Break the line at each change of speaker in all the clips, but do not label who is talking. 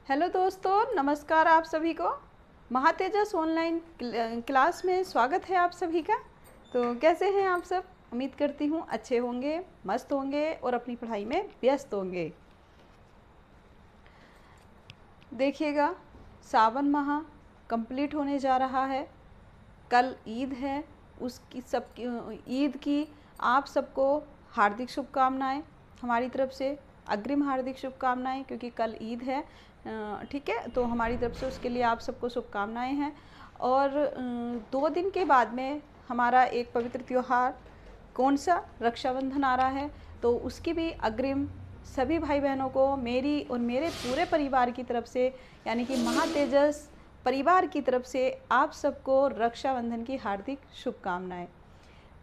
Hello दोस्तों, नमस्कार आप सभी को। महातेजस ऑनलाइन क्लास में स्वागत है आप सभी का। तो कैसे हैं आप सब? उम्मीद करती हूँ अच्छे होंगे, मस्त होंगे और अपनी पढ़ाई में व्यस्त होंगे। देखिएगा, सावन माह कंप्लीट होने जा रहा है। कल ईद है, उसकी ईद की आप सबको हार्दिक शुभकामनाएं हमारी तरफ से, अग्रिम हार्दिक शुभकामनाएं, क्योंकि कल ईद है। ठीक है, तो हमारी तरफ से उसके लिए आप सबको शुभकामनाएं हैं। और 2 दिन के बाद में हमारा एक पवित्र त्यौहार कौन सा, रक्षाबंधन आ रहा है। तो उसकी भी अग्रिम सभी भाई बहनों को मेरी और मेरे पूरे परिवार की तरफ से, यानी कि महातेजस परिवार की तरफ से आप सबको रक्षाबंधन की हार्दिक शुभकामनाएं।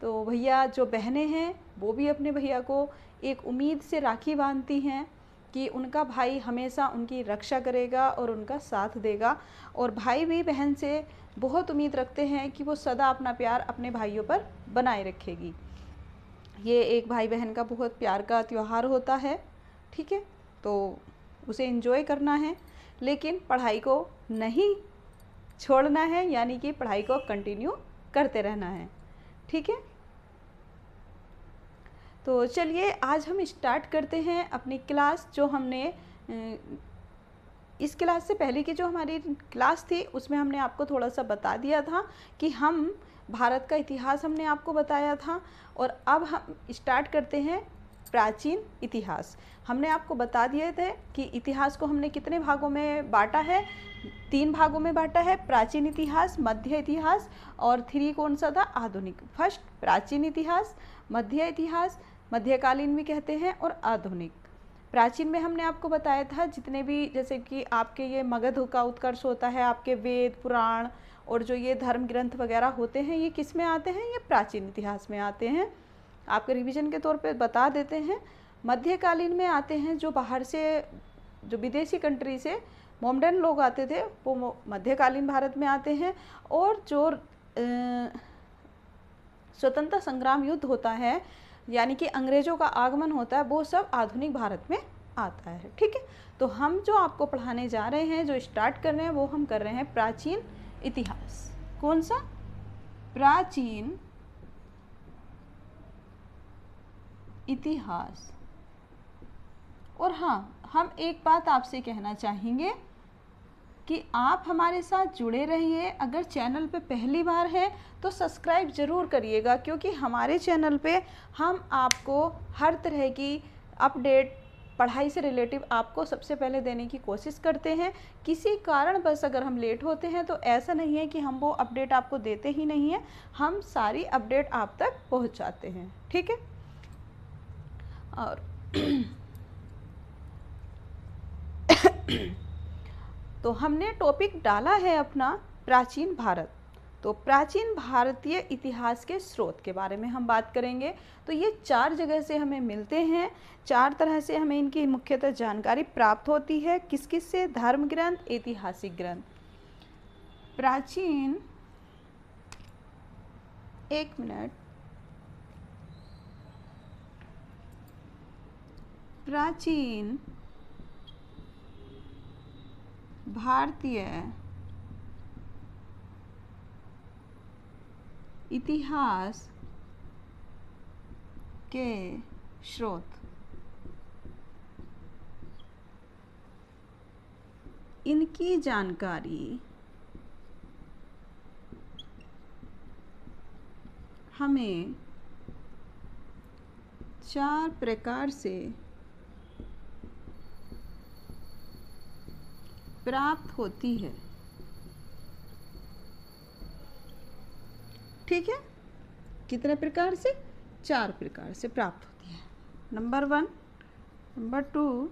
तो भैया जो बहनें हैं वो भी अपने भैया को एक उम्मीद से राखी बांधती हैं कि उनका भाई हमेशा उनकी रक्षा करेगा और उनका साथ देगा। और भाई भी बहन से बहुत उम्मीद रखते हैं कि वो सदा अपना प्यार अपने भाइयों पर बनाए रखेगी। ये एक भाई बहन का बहुत प्यार का त्यौहार होता है। ठीक है, तो उसे एंजॉय करना है, लेकिन पढ़ाई को नहीं छोड़ना है, यानी कि पढ़ाई को कंटिन्यू करते रहना है। ठीक है, तो चलिए आज हम स्टार्ट करते हैं अपनी क्लास। जो हमने इस क्लास से पहले की जो हमारी क्लास थी उसमें हमने आपको थोड़ा सा बता दिया था कि हम भारत का इतिहास हमने आपको बताया था। और अब हम स्टार्ट करते हैं प्राचीन इतिहास। हमने आपको बता दिए थे कि इतिहास को हमने कितने भागों में बांटा है। 3 भागों में बांटा है, प्राचीन इतिहास, मध्य इतिहास और 3 कौन सा था, आधुनिक। फर्स्ट प्राचीन इतिहास, मध्य इतिहास, मध्यकालीन भी कहते हैं, और आधुनिक। प्राचीन में हमने आपको बताया था जितने भी, जैसे कि आपके ये मगध का उत्कर्ष होता है, आपके वेद पुराण और जो ये धर्म ग्रंथ वगैरह होते हैं, ये किस में आते हैं, ये प्राचीन इतिहास में आते हैं। आपके रिवीजन के तौर पे बता देते हैं। मध्यकालीन में आते हैं जो बाहर से, जो विदेशी कंट्री से मोमडन लोग आते थे, वो मध्यकालीन भारत में आते हैं। और जो स्वतंत्रता संग्राम युद्ध होता है, यानी कि अंग्रेजों का आगमन होता है, वो सब आधुनिक भारत में आता है। ठीक है, तो हम जो आपको पढ़ाने जा रहे हैं, जो स्टार्ट कर रहे हैं, वो हम कर रहे हैं प्राचीन इतिहास। कौन सा, प्राचीन इतिहास। और हाँ, हम एक बात आपसे कहना चाहेंगे कि आप हमारे साथ जुड़े रहिए। अगर चैनल पे पहली बार है तो सब्सक्राइब ज़रूर करिएगा, क्योंकि हमारे चैनल पे हम आपको हर तरह की अपडेट पढ़ाई से रिलेटिव आपको सबसे पहले देने की कोशिश करते हैं। किसी कारण बस अगर हम लेट होते हैं तो ऐसा नहीं है कि हम वो अपडेट आपको देते ही नहीं हैं, हम सारी अपडेट आप तक पहुंचाते हैं। ठीक है, और तो हमने टॉपिक डाला है अपना प्राचीन भारत। तो प्राचीन भारतीय इतिहास के स्रोत के बारे में हम बात करेंगे। तो ये 4 जगह से हमें मिलते हैं, 4 तरह से हमें इनकी मुख्यतः जानकारी प्राप्त होती है। किस किस से, धर्म ग्रंथ, ऐतिहासिक ग्रंथ। प्राचीन, एक मिनट, प्राचीन भारतीय इतिहास के स्रोत। इनकी जानकारी हमें 4 प्रकार से प्राप्त होती है। ठीक है, कितने प्रकार से, 4 प्रकार से प्राप्त होती है। नंबर 1, नंबर 2,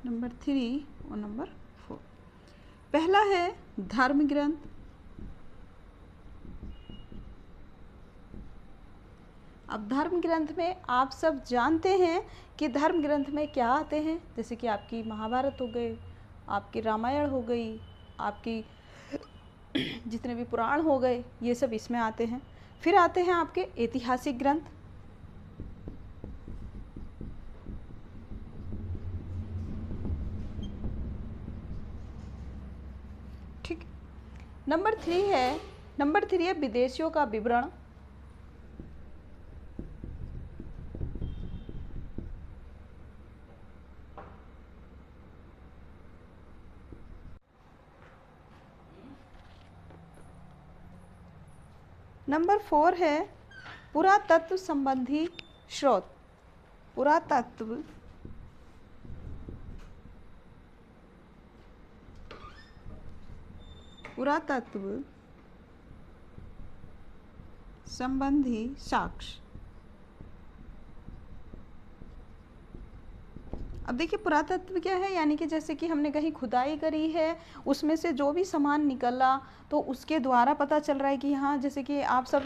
नंबर 3 और नंबर 4। पहला है धर्म ग्रंथ। अब धर्म ग्रंथ में आप सब जानते हैं कि धर्म ग्रंथ में क्या आते हैं, जैसे कि आपकी महाभारत हो गए, आपकी रामायण हो गई, आपकी जितने भी पुराण हो गए, ये सब इसमें आते हैं। फिर आते हैं आपके ऐतिहासिक ग्रंथ। नंबर थ्री है विदेशियों का विवरण। नंबर फोर है पुरातत्व संबंधी स्रोत। पुरातत्व संबंधी साक्ष्य। अब देखिए पुरातत्व क्या है, यानी कि जैसे कि हमने कहीं खुदाई करी है, उसमें से जो भी सामान निकला तो उसके द्वारा पता चल रहा है कि हाँ, जैसे कि आप सब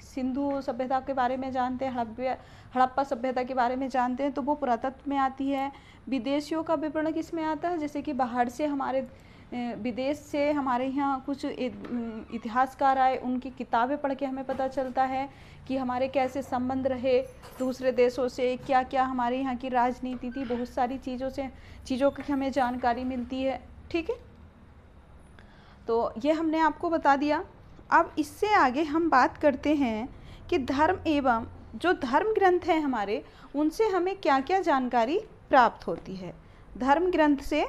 सिंधु सभ्यता के बारे में जानते हैं, हड़प्पा सभ्यता के बारे में जानते हैं, तो वो पुरातत्व में आती है। विदेशियों का विवरण किस में आता है, जैसे कि बाहर से हमारे विदेश से हमारे यहाँ कुछ इतिहासकार आए, उनकी किताबें पढ़ के हमें पता चलता है कि हमारे कैसे संबंध रहे दूसरे देशों से, क्या क्या हमारे यहाँ की राजनीति थी, बहुत सारी चीज़ों की हमें जानकारी मिलती है। ठीक है, तो ये हमने आपको बता दिया। अब इससे आगे हम बात करते हैं कि धर्म एवं जो धर्म ग्रंथ हैं हमारे, उनसे हमें क्या क्या जानकारी प्राप्त होती है धर्म ग्रंथ से।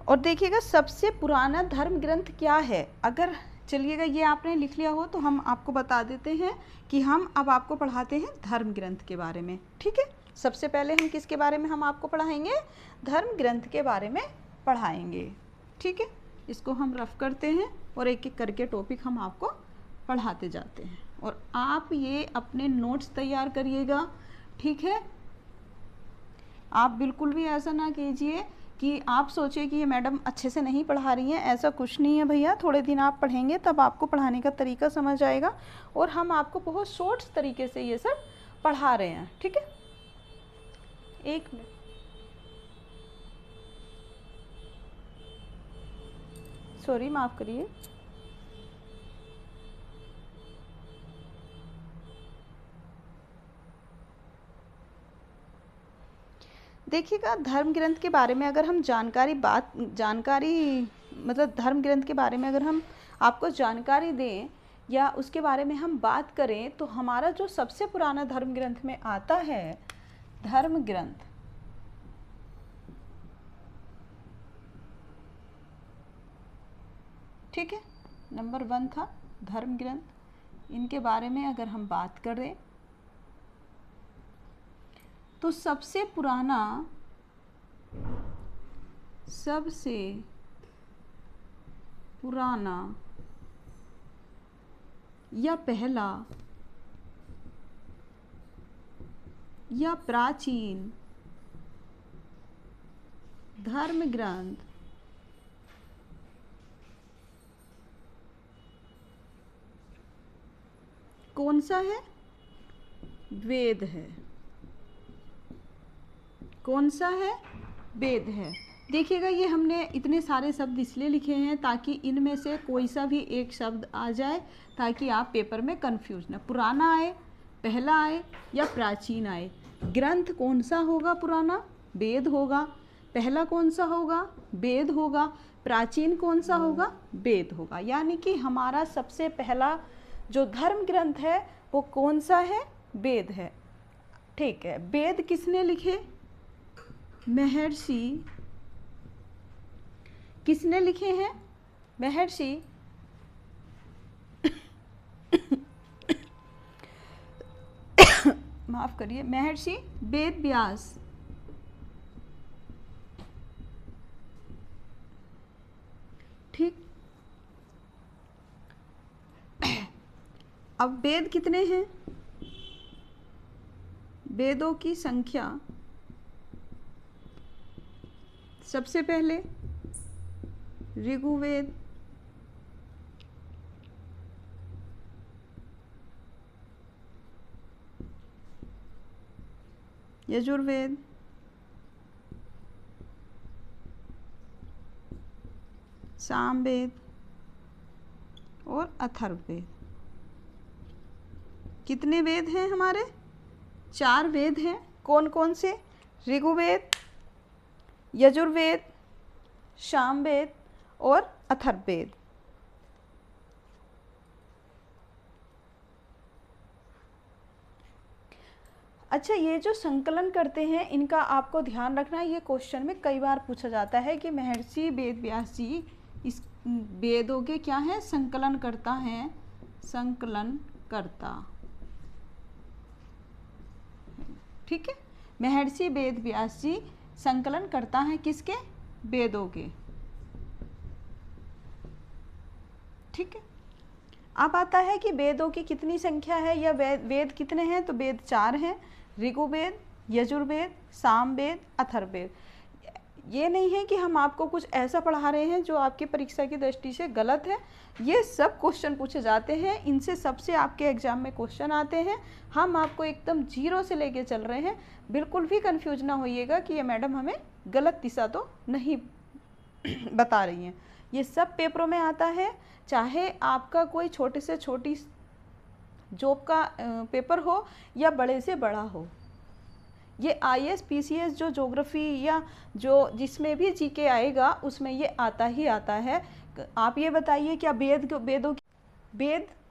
और देखिएगा सबसे पुराना धर्म ग्रंथ क्या है, अगर चलिएगा ये आपने लिख लिया हो तो हम आपको बता देते हैं कि हम अब आपको पढ़ाते हैं धर्म ग्रंथ के बारे में। ठीक है, सबसे पहले हम किसके बारे में हम आपको पढ़ाएंगे, धर्म ग्रंथ के बारे में पढ़ाएंगे। ठीक है, इसको हम रफ करते हैं और एक एक करके टॉपिक हम आपको पढ़ाते जाते हैं, और आप ये अपने नोट्स तैयार करिएगा। ठीक है, आप बिल्कुल भी ऐसा ना कीजिए कि आप सोचिए कि ये मैडम अच्छे से नहीं पढ़ा रही हैं, ऐसा कुछ नहीं है भैया। थोड़े दिन आप पढ़ेंगे तब आपको पढ़ाने का तरीका समझ आएगा, और हम आपको बहुत शॉर्ट्स तरीके से ये सब पढ़ा रहे हैं। ठीक है, एक मिनट, सॉरी माफ़ करिए। देखिएगा धर्म ग्रंथ के बारे में अगर हम जानकारी मतलब धर्म ग्रंथ के बारे में अगर हम आपको जानकारी दें या उसके बारे में हम बात करें, तो हमारा जो सबसे पुराना धर्म ग्रंथ में आता है धर्म ग्रंथ, ठीक है, नंबर 1 था धर्म ग्रंथ। इनके बारे में अगर हम बात करें तो सबसे पुराना या पहला या प्राचीन धर्म ग्रंथ कौन सा है, वेद है। कौन सा है, वेद है। देखिएगा ये हमने इतने सारे शब्द इसलिए लिखे हैं ताकि इनमें से कोई सा भी एक शब्द आ जाए, ताकि आप पेपर में कंफ्यूज ना, पुराना आए, पहला आए या प्राचीन आए। ग्रंथ कौन सा होगा, पुराना वेद होगा, पहला कौन सा होगा, वेद होगा, प्राचीन कौन सा होगा, वेद होगा। यानी कि हमारा सबसे पहला जो धर्म ग्रंथ है वो कौन सा है, वेद है। ठीक है, वेद किसने लिखे, महर्षि, किसने लिखे हैं, महर्षि माफ करिए, महर्षि वेद व्यास। ठीक, अब वेद कितने हैं, वेदों की संख्या सबसे पहले ऋग्वेद, यजुर्वेद, सामवेद और अथर्ववेद। कितने वेद हैं हमारे, 4 वेद हैं। कौन कौन से, ऋग्वेद, यजुर्वेद, सामवेद और अथर्ववेद। अच्छा, ये जो संकलन करते हैं इनका आपको ध्यान रखना है, ये क्वेश्चन में कई बार पूछा जाता है कि महर्षि वेद व्यास जी इस वेदों के क्या हैं, संकलन करता है, संकलन करता। ठीक है, महर्षि वेद व्यास जी संकलन करता है किसके, वेदों के। ठीक है, अब आता है कि वेदों की कितनी संख्या है या वेद कितने हैं, तो वेद 4 हैं, ऋग्वेद, यजुर्वेद, सामवेद, अथर्ववेद। ये नहीं है कि हम आपको कुछ ऐसा पढ़ा रहे हैं जो आपकी परीक्षा की दृष्टि से गलत है, ये सब क्वेश्चन पूछे जाते हैं, इनसे सबसे आपके एग्जाम में क्वेश्चन आते हैं। हम आपको एकदम जीरो से लेके चल रहे हैं, बिल्कुल भी कंफ्यूज ना होइएगा कि ये मैडम हमें गलत दिशा तो नहीं बता रही हैं। ये सब पेपरों में आता है, चाहे आपका कोई छोटे से छोटी जॉब का पेपर हो या बड़े से बड़ा हो। ये IAS PCS जो ज्योग्राफी या जो जिसमें भी जीके आएगा उसमें ये आता ही आता है। आप ये बताइए क्या वेद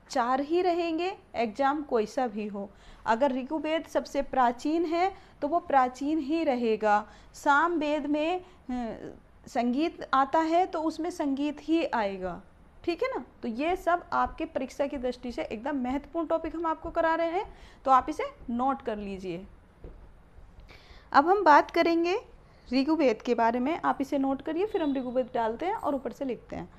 4 ही रहेंगे, एग्जाम कोई सा भी हो। अगर ऋग्वेद सबसे प्राचीन है तो वो प्राचीन ही रहेगा। सामवेद में संगीत आता है तो उसमें संगीत ही आएगा। ठीक है ना, तो ये सब आपके परीक्षा की दृष्टि से एकदम महत्वपूर्ण टॉपिक हम आपको करा रहे हैं, तो आप इसे नोट कर लीजिए। अब हम बात करेंगे ऋग्वेद के बारे में, आप इसे नोट करिए, फिर हम ऋग्वेद डालते हैं और ऊपर से लिखते हैं।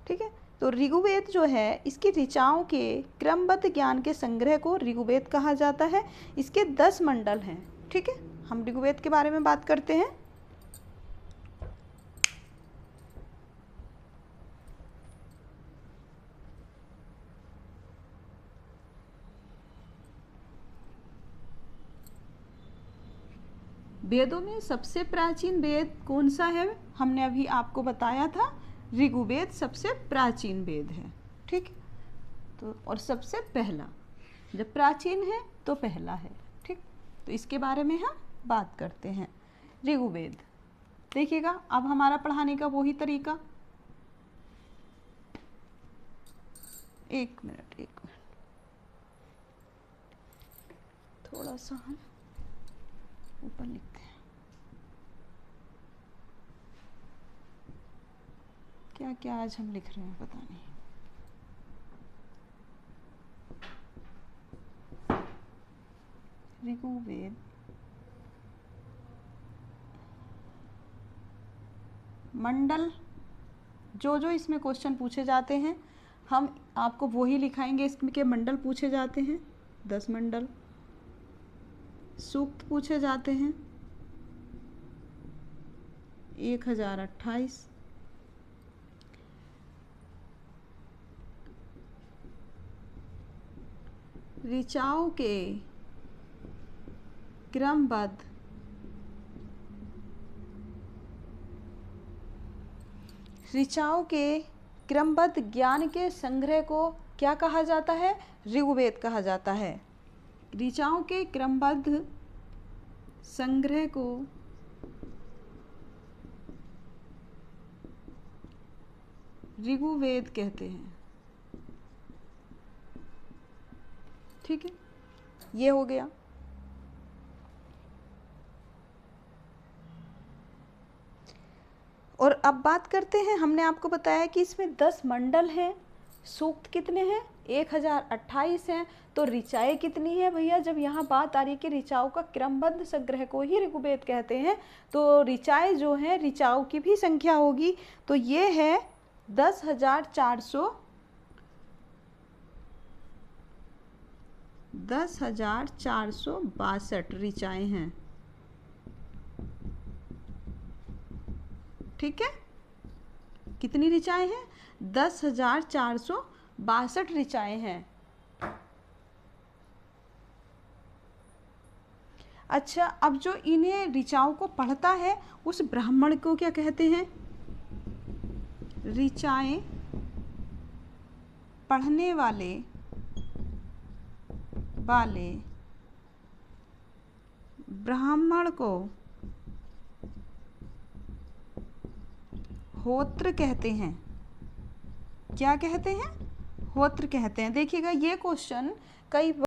ठीक है, तो ऋग्वेद जो है इसकी ऋचाओं के क्रमबद्ध ज्ञान के संग्रह को ऋग्वेद कहा जाता है। इसके 10 मंडल हैं। ठीक है, हम ऋग्वेद के बारे में बात करते हैं। वेदों में सबसे प्राचीन वेद कौन सा है, हमने अभी आपको बताया था, ऋग्वेद सबसे प्राचीन वेद है। ठीक, तो और सबसे पहला, जब प्राचीन है तो पहला है। ठीक, तो इसके बारे में हम बात करते हैं। ऋग्वेद देखिएगा, अब हमारा पढ़ाने का वही तरीका। एक मिनट थोड़ा सा हम ऊपर लिखते हैं। क्या क्या आज हम लिख रहे हैं पता नहीं। ऋग्वेद मंडल, जो इसमें क्वेश्चन पूछे जाते हैं हम आपको वही लिखाएंगे। इसके मंडल पूछे जाते हैं 10 मंडल, सूक्त पूछे जाते हैं 1028, ऋचाओं के क्रमबद्ध ज्ञान के संग्रह को क्या कहा जाता है, ऋग्वेद कहा जाता है। ऋचाओं के क्रमबद्ध संग्रह को ऋग्वेद कहते हैं। ठीक है, ये हो गया। और अब बात करते हैं, हमने आपको बताया कि इसमें 10 मंडल हैं, सूक्त कितने हैं, 1028 हैं। तो ऋचाएँ कितनी है भैया, जब यहाँ बात आ रही है कि ऋचाओं का क्रमबद्ध संग्रह को ही ऋग्वेद कहते हैं, तो ऋचाएँ जो हैं, ऋचाओं की भी संख्या होगी। तो ये है 10,462 ऋचाएँ हैं। ठीक है, कितनी ऋचाएँ हैं, 10,462 ऋचाएँ हैं। अच्छा, अब जो इन्हें ऋचाओं को पढ़ता है उस ब्राह्मण को क्या कहते हैं, ऋचाएँ पढ़ने वाले ब्राह्मण को होत्र कहते हैं। क्या कहते हैं? होत्र कहते हैं। देखिएगा ये क्वेश्चन कई बार,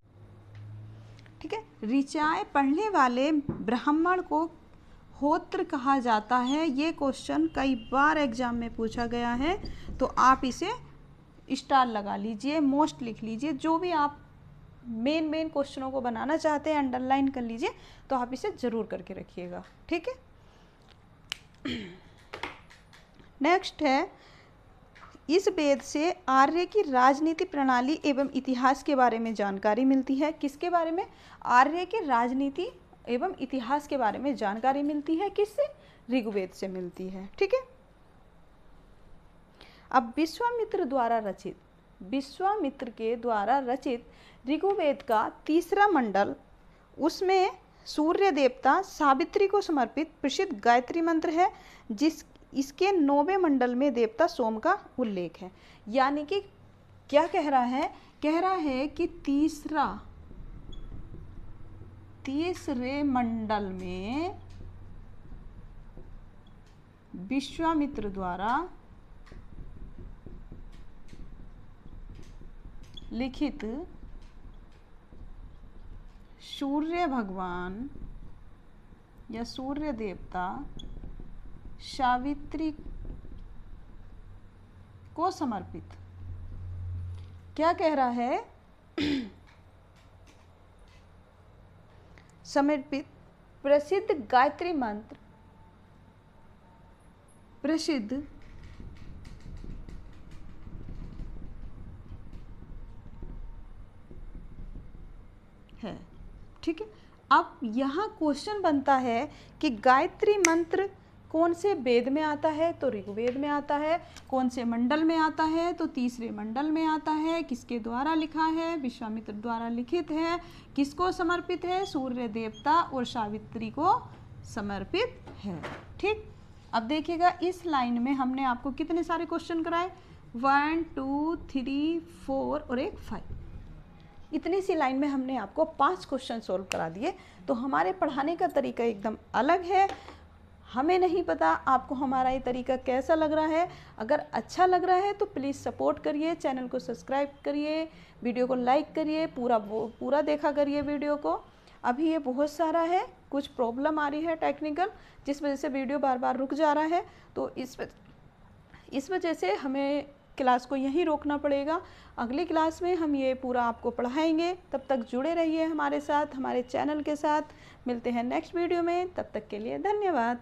ठीक है, ऋचाएँ पढ़ने वाले ब्राह्मण को होत्र कहा जाता है। ये क्वेश्चन कई बार एग्जाम में पूछा गया है, तो आप इसे स्टार लगा लीजिए, मोस्ट लिख लीजिए। जो भी आप मेन क्वेश्चनों को बनाना चाहते हैं अंडरलाइन कर लीजिए, तो आप इसे ज़रूर करके रखिएगा, ठीक है। नेक्स्ट है, इस वेद से आर्य की राजनीति प्रणाली एवं इतिहास के बारे में जानकारी मिलती है। किसके बारे में? आर्य की राजनीति एवं इतिहास के बारे में जानकारी मिलती है। किससे? ऋग्वेद से मिलती है, ठीक है। अब विश्वामित्र के द्वारा रचित ऋग्वेद का तीसरा मंडल, उसमें सूर्य देवता सावित्री को समर्पित प्रसिद्ध गायत्री मंत्र है, इसके 9वें मंडल में देवता सोम का उल्लेख है। यानी कि क्या कह रहा है? कह रहा है कि तीसरे मंडल में विश्वामित्र द्वारा लिखित सूर्य भगवान या सूर्य देवता सावित्री को समर्पित, क्या कह रहा है? समर्पित प्रसिद्ध गायत्री मंत्र, प्रसिद्ध है, ठीक है। अब यहाँ क्वेश्चन बनता है कि गायत्री मंत्र कौन से वेद में आता है? तो ऋग्वेद में आता है। कौन से मंडल में आता है? तो तीसरे मंडल में आता है। किसके द्वारा लिखा है? विश्वामित्र द्वारा लिखित है। किसको समर्पित है? सूर्य देवता और सावित्री को समर्पित है, ठीक। अब देखिएगा इस लाइन में हमने आपको कितने सारे क्वेश्चन कराए? 1 2 3 4 और एक 5। इतनी सी लाइन में हमने आपको 5 क्वेश्चन सोल्व करा दिए। तो हमारे पढ़ाने का तरीका एकदम अलग है। हमें नहीं पता आपको हमारा ये तरीका कैसा लग रहा है। अगर अच्छा लग रहा है तो प्लीज़ सपोर्ट करिए, चैनल को सब्सक्राइब करिए, वीडियो को लाइक करिए, पूरा देखा करिए वीडियो को। अभी ये बहुत सारा है, कुछ प्रॉब्लम आ रही है टेक्निकल, जिस वजह से वीडियो बार बार रुक जा रहा है। तो इस वजह से हमें क्लास को यहीं रोकना पड़ेगा। अगली क्लास में हम ये पूरा आपको पढ़ाएंगे। तब तक जुड़े रहिए हमारे साथ, हमारे चैनल के साथ। मिलते हैं नेक्स्ट वीडियो में, तब तक के लिए धन्यवाद।